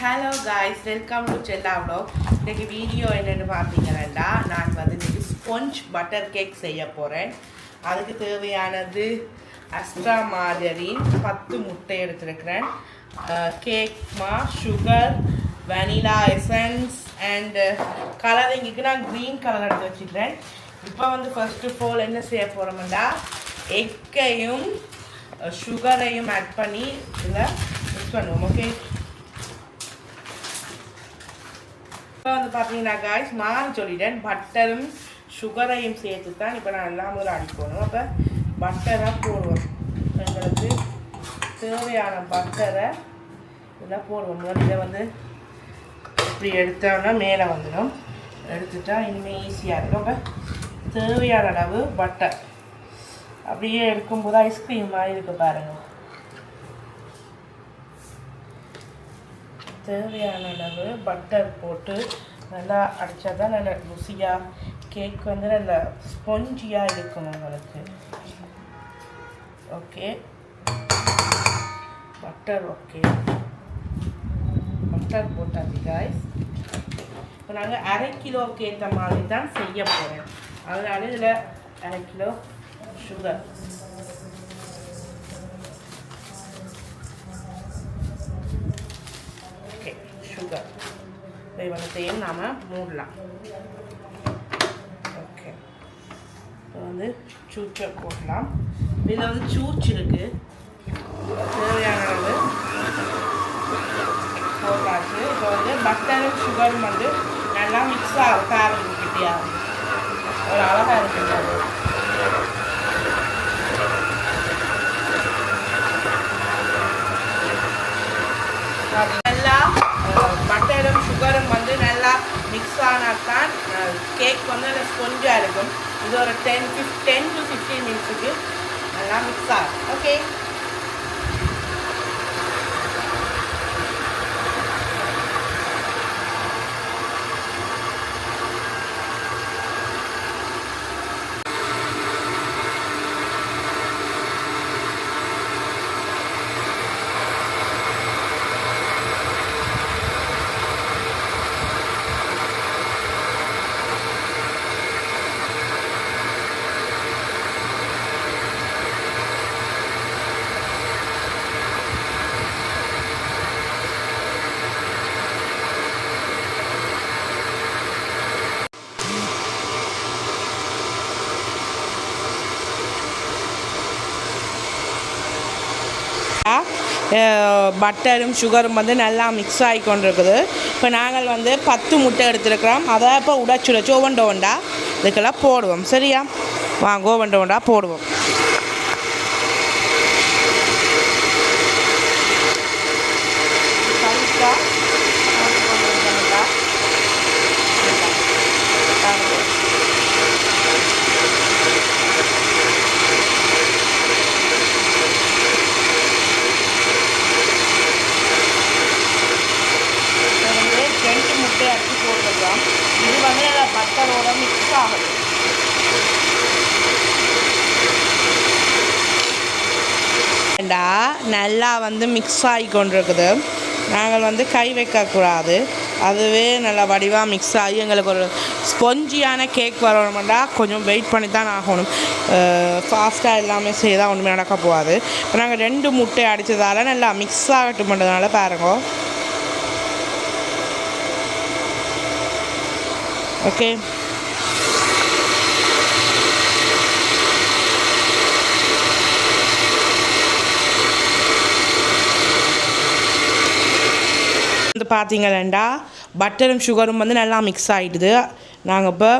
Hello guys, welcome to செல்லா vlog. இன்றைக்கி video என்னென்னு பார்த்தீங்கன்னா, நான் வந்து இன்றைக்கி ஸ்பாஞ்ச் பட்டர் கேக் செய்ய போகிறேன். அதுக்கு தேவையானது அஸ்ட்ரா மார்கரின் 10 முட்டை எடுத்துருக்கிறேன், கேக் மா, சுகர், வெனிலா எசன்ஸ் அண்டு கலரிங்குக்கு நான் க்ரீன் கலர் எடுத்து வச்சுக்கிறேன். இப்போ வந்து ஃபர்ஸ்ட் ஆஃப் ஆல் என்ன செய்ய போகிறோம்னா, எக்கையும் சுகரையும் ஆட் பண்ணி இதில் மிக்ஸ் பண்ணுவோம். ஓகே, இப்போ வந்து பார்த்தீங்கன்னா காய்ஸ், மாறி சொல்லிட்டேன், பட்டரும் சுகரையும் சேர்த்து தான் இப்போ நான் எல்லாம் முதல்ல அடிக்கணும். அப்போ பட்டரை போடுவோம், எங்களுக்கு தேவையான பட்டரை இதெல்லாம் போடுவோம். முதல்ல இதை வந்து இப்படி எடுத்தோம்னா மேலே வந்துடும், எடுத்துட்டா இனிமேல் ஈஸியாக இருக்கும். அப்போ தேவையான அளவு பட்டர் அப்படியே எடுக்கும்போது ஐஸ்கிரீம் மாதிரி இருக்கு பாருங்கள். தேவையான அளவு பட்டர் போட்டு நல்லா அடித்தா தான் நல்ல ருசியாக கேக் வந்து நல்ல ஸ்பாஞ்சியாக இருக்கும் உங்களுக்கு. ஓகே, பட்டர் ஓகே, பட்டர் போட்டாச்சு காய்ஸ். இப்போ நாங்கள் 1/2 கிலோவுக்கு ஏற்ற மாதிரி தான் செய்ய போகிறேன். அதனால இதில் 1/2 கிலோ சுகர், சுகர் இவனத்தையும் நாம் மூடலாம். ஓகே, இப்போ வந்து சூச்சை போடலாம். இதில் வந்து சூச்சு இருக்குது, தேவையான அளவு போட்டாச்சு. இப்போ வந்து பட்டரும் சுகரும் வந்து நல்லா மிக்ஸ் ஆகும், காரம் கிட்டியாகும், ஒரு அழகாக இருக்குது. நல்லா பட்டரும் சுகரும் வந்து நல்லா மிக்ஸ் ஆனால் தான் கேக் வந்து நல்லா ஸ்பாஞ்சாக இருக்கும். இது ஒரு 10 to 15 மினிட்ஸுக்கு நல்லா மிக்ஸ் ஆகும். ஓகே, பட்டரும் சுகரும் வந்து நல்லா மிக்ஸ் ஆகி கொண்டிருக்குது. இப்போ நாங்கள் வந்து 10 முட்டை எடுத்துருக்கிறோம். அதை இப்போ உடைச்சுடைச்சு ஒவ்வொண்டா இதுக்கெல்லாம் போடுவோம். சரியா, வாங்க ஒவ்வொண்டா போடுவோம். அடிச்சு போட்டுக்கலாம். இது வந்து பட்டரோட மிக்ஸ் ஆகுது. நல்லா வந்து மிக்ஸ் ஆகி கொண்டிருக்குது. நாங்கள் வந்து கை வைக்கக்கூடாது, அதுவே நல்லா வடிவாக மிக்ஸ் ஆகி எங்களுக்கு ஒரு ஸ்பாஞ்சியான கேக் வரணும்னா கொஞ்சம் வெயிட் பண்ணி தான் ஆகணும். ஃபாஸ்ட்டாக எல்லாமே செய்தால் ஒன்றுமே நடக்க போகாது. இப்போ நாங்கள் 2 முட்டை அடித்ததால் நல்லா மிக்ஸ் ஆகட்டும் பண்ணுறதுனால பாருங்க. ஓகே, வந்து பார்த்தீங்களா, பட்டரும் சுகரும் வந்து நல்லா மிக்ஸ் ஆகிடுது. நாங்கள் இப்போ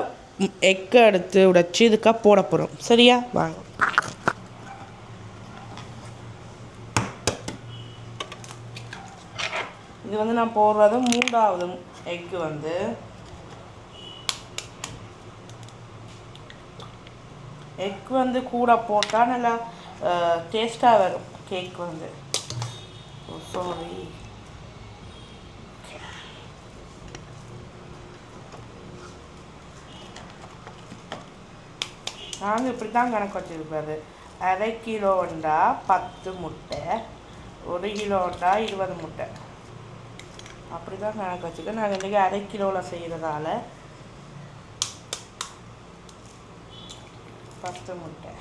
எக்கை எடுத்து உடைச்சி இதுக்காக போட போகிறோம். சரியா, வாங்க. இது வந்து நான் போடுறது 3வது எக்கு. வந்து எக் வந்து கூட போட்டால் நல்லா டேஸ்ட்டாக வரும் கேக் வந்து. சாரி, நாங்கள் இப்படி தான் கணக்கு வச்சுருப்பாரு. 1/2 கிலோண்டா 10 முட்டை, 1 கிலோண்டா 20 முட்டை. அப்படி தான் கணக்கு வச்சுக்க. நாங்கள் இன்றைக்கி 1/2 கிலோவில் செய்கிறதால 10 முட்டை.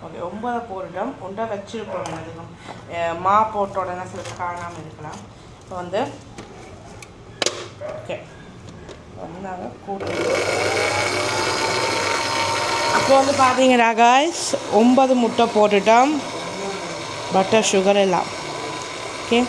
ஓகே 9 போட்டுட்டோம். உண்டை வச்சுருப்போம். அதிகம் மா போட்ட உடனே சில காணாமல் இருக்கலாம். இப்போ வந்து ஓகே வந்து நாங்கள் கூட்டு இப்போ வந்து பார்த்தீங்கன்னா காய்ஸ் 9 முட்டை போட்டுட்டோம். பட்டர் சுகர் எல்லாம் ஓகே.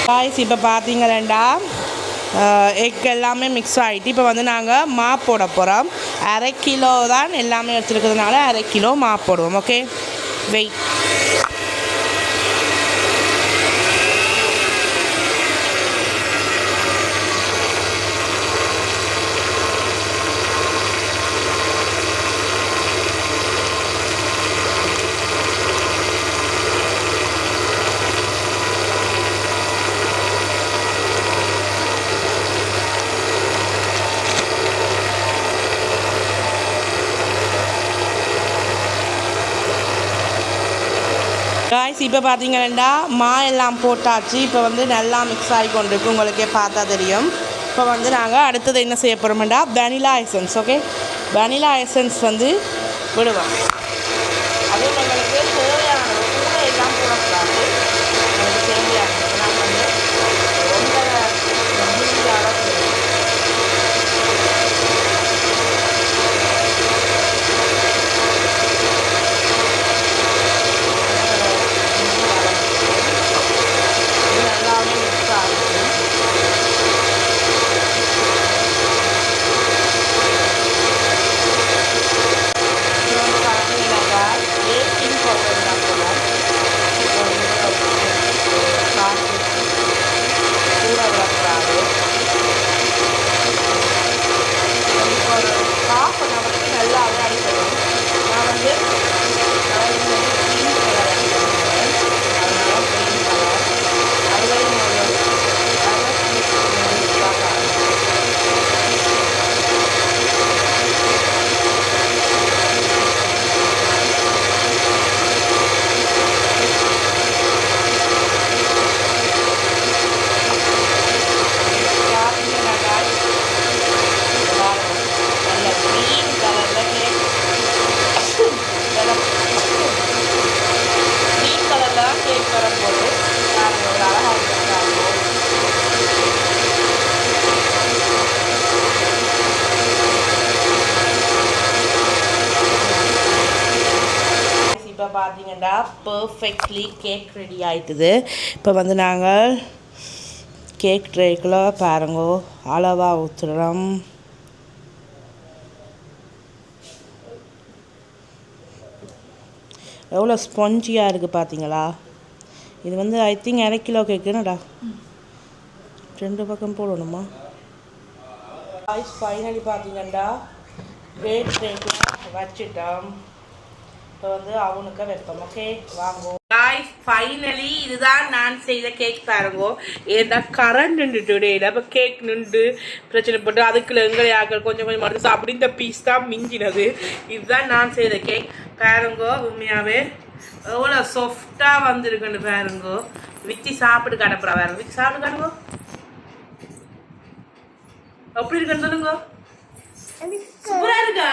காய்ஸ் இப்போ பார்த்தீங்களா எக் எல்லாமே மிக்ஸ் ஆகிட்டு இப்போ வந்து நாங்கள் மாப் போட போகிறோம். 1/2 கிலோ தான் எல்லாமே வச்சுருக்கிறதுனால 1/2 கிலோ மாப் போடுவோம். Okay wait. காய்ஸ் இப்போ பார்த்தீங்கன்னா மா எல்லாம் போட்டாச்சு. இப்போ வந்து நல்லா மிக்ஸ் ஆகி கொண்டிருக்கு. உங்களுக்கே பார்த்தா தெரியும். இப்போ வந்து நாங்கள் அடுத்தது என்ன செய்ய போகிறோம்டா vanilla essence. Okay vanilla essence வந்து விடுவோம். அதுவும் எங்களுக்கு தேவையான கூட எல்லாம் போடக்கூடாது. எங்களுக்கு தேவையான நாங்கள் வந்து ரொம்ப முடிஞ்ச அளவு பார்த்தீங்கன்னா பர்ஃபெக்ட்லி கேக் ரெடி ஆகிட்டுது. இப்போ வந்து நாங்கள் கேக் ட்ரேக்குள்ள பாருங்கோ அளவாக ஊற்றுறோம். எவ்வளோ ஸ்பாஞ்சியாக இருக்குது பார்த்தீங்களா. இது வந்து ஐ திங்க் 1/2 கிலோ கேக்குனடா. 2 பக்கம் போடணுமா. ஃபைனலி பார்த்தீங்கன்னா கேக் ட்ரேக்கில் வச்சுட்டோம். இப்போ வந்து அவனுக்கு வைப்போம். ஓகே வாங்கோ காய்ஸ். ஃபைனலி இதுதான் நான் செய்த கேக் பாருங்கோ. ஏதா கரண்ட் நின்றுட்டு இப்போ கேக் நின்று பிரச்சனை போட்டு அதுக்குள்ள எங்களை ஆக்கள் கொஞ்சம் கொஞ்சம் மட்டும் சாப்பிட்டு இந்த பீஸ் தான் மிஞ்சினது. இதுதான் நான் செய்த கேக் பாருங்கோ. உண்மையாகவே எவ்வளோ சாஃப்டாக வந்துருக்குன்னு பாருங்கோ. விச்சி சாப்பிட்டு கடப்புறா வேற. விச்சி சாப்பிட்டு காணுங்கோ எப்படி இருக்குன்னு சொல்லுங்க. சூப்பரா இருக்கா.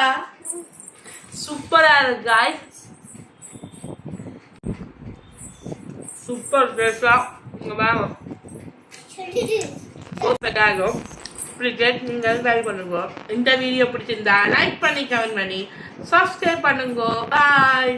சூப்பரா இருக்கு காய்ஸ். சூப்பர் டேஸ்டா. இங்க வாங்க பர்ஃபெக்டாக இருக்கும். பிடிச்சட் நீங்கள் ட்ரை பண்ணுங்க. இந்த வீடியோ பிடிச்சிருந்தா லைக் பண்ணி கமெண்ட் பண்ணி சப்ஸ்கிரைப் பண்ணுங்க. பாய்.